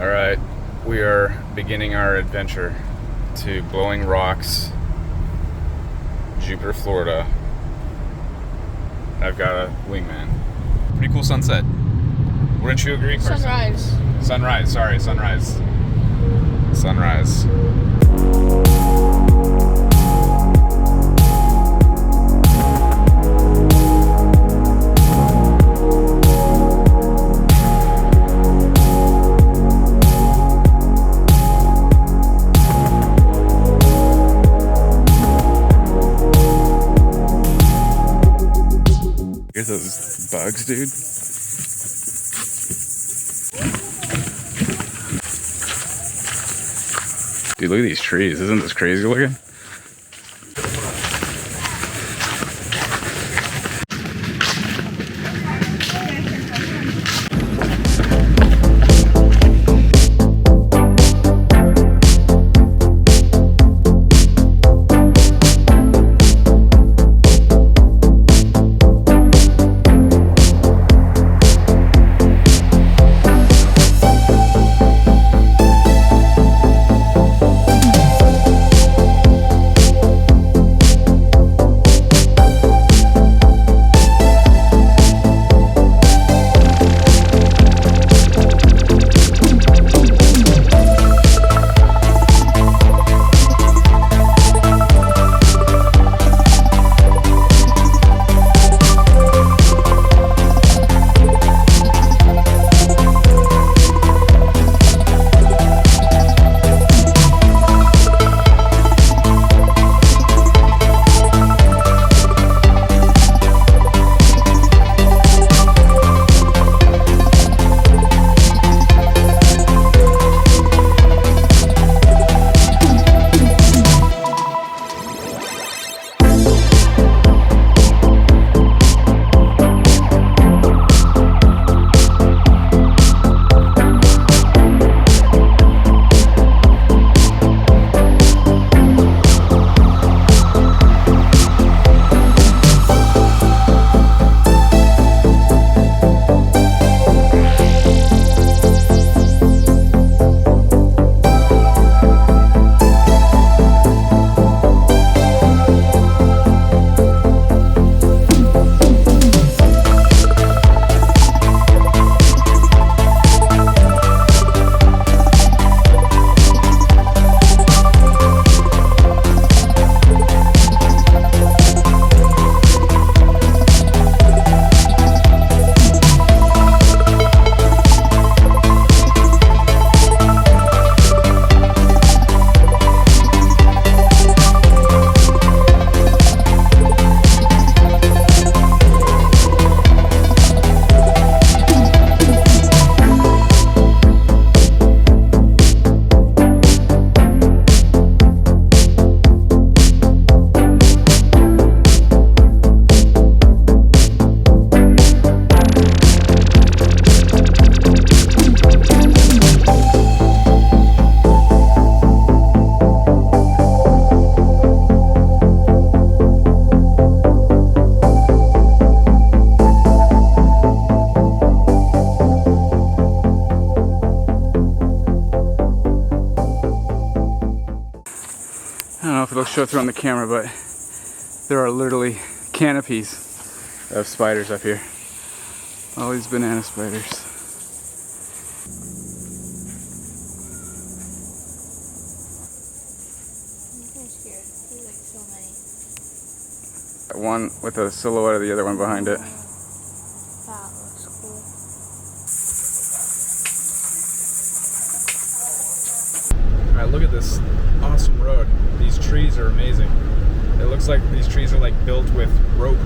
All right, we are beginning our adventure to Blowing Rocks, Jupiter, Florida. I've got a wingman. Pretty cool sunset. Wouldn't you agree, Carson? Sunrise. Sunrise, sorry, sunrise. Sunrise. Look at those bugs, dude. Dude, look at these trees. Isn't this crazy looking? I don't know if it'll show through on the camera, but there are literally canopies of spiders up here. All these banana spiders. I'm scared. There's like so many. One with a silhouette of the other one behind it. That looks cool. Alright, look at this awesome road. These trees are amazing. It looks like these trees are like built with rope